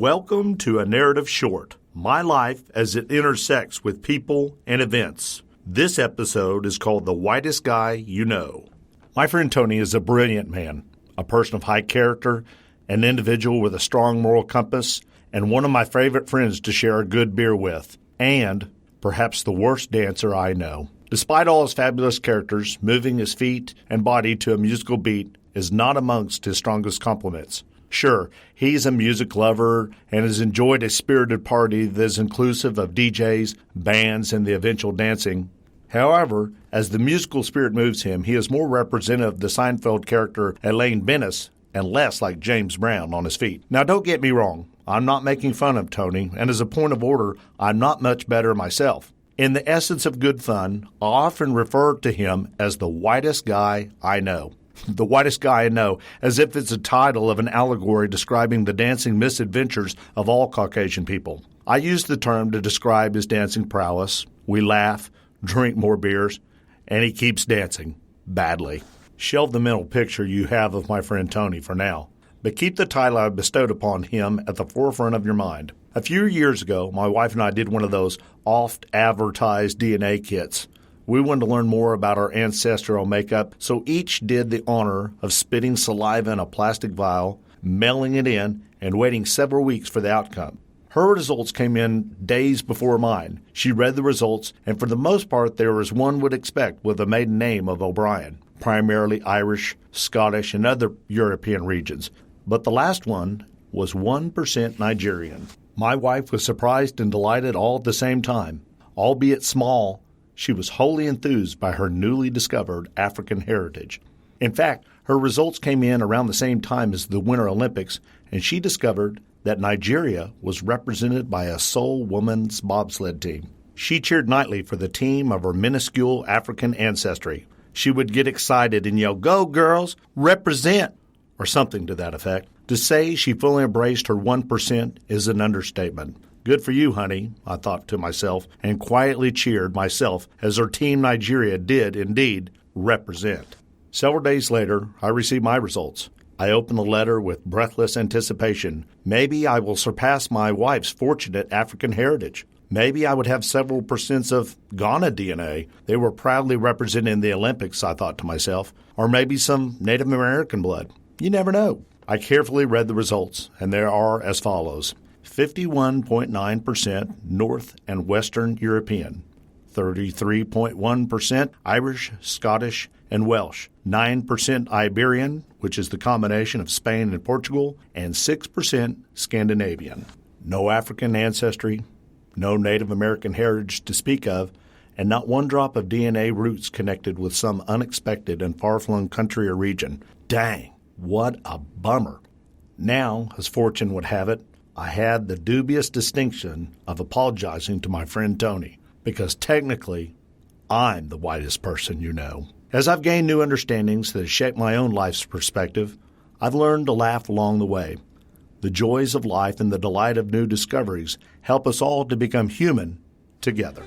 Welcome to A Narrative Short, my life as it intersects with people and events. This episode is called The Whitest Guy You Know. My friend Tony is a brilliant man, a person of high character, an individual with a strong moral compass, and one of my favorite friends to share a good beer with, and perhaps the worst dancer I know. Despite all his fabulous characters, moving his feet and body to a musical beat is not amongst his strongest compliments. Sure, he's a music lover and has enjoyed a spirited party that is inclusive of DJs, bands, and the eventual dancing. However, as the musical spirit moves him, he is more representative of the Seinfeld character Elaine Bennis and less like James Brown on his feet. Now, don't get me wrong. I'm not making fun of Tony, and as a point of order, I'm not much better myself. In the essence of good fun, I often refer to him as the whitest guy I know. The whitest guy I know, as if it's a title of an allegory describing the dancing misadventures of all Caucasian people. I use the term to describe his dancing prowess. We laugh, drink more beers, and he keeps dancing. Badly. Shelve the mental picture you have of my friend Tony for now, but keep the title I bestowed upon him at the forefront of your mind. A few years ago, my wife and I did one of those oft-advertised DNA kits. We wanted to learn more about our ancestral makeup, so each did the honor of spitting saliva in a plastic vial, mailing it in, and waiting several weeks for the outcome. Her results came in days before mine. She read the results, and for the most part, they were as one would expect with the maiden name of O'Brien, primarily Irish, Scottish, and other European regions. But the last one was 1% Nigerian. My wife was surprised and delighted all at the same time. Albeit small, she was wholly enthused by her newly discovered African heritage. In fact, her results came in around the same time as the Winter Olympics, and she discovered that Nigeria was represented by a sole women's bobsled team. She cheered nightly for the team of her minuscule African ancestry. She would get excited and yell, "Go, girls, represent," or something to that effect. To say she fully embraced her 1% is an understatement. Good for you, honey, I thought to myself, and quietly cheered myself as her team Nigeria did indeed represent. Several days later, I received my results. I opened the letter with breathless anticipation. Maybe I will surpass my wife's fortunate African heritage. Maybe I would have several percents of Ghana DNA. They were proudly represented in the Olympics, I thought to myself. Or maybe some Native American blood. You never know. I carefully read the results, and they are as follows. 51.9% North and Western European, 33.1% Irish, Scottish, and Welsh, 9% Iberian, which is the combination of Spain and Portugal, and 6% Scandinavian. No African ancestry, no Native American heritage to speak of, and not one drop of DNA roots connected with some unexpected and far-flung country or region. Dang, what a bummer. Now, as fortune would have it, I had the dubious distinction of apologizing to my friend Tony, because technically, I'm the whitest person you know. As I've gained new understandings that have shaped my own life's perspective, I've learned to laugh along the way. The joys of life and the delight of new discoveries help us all to become human together.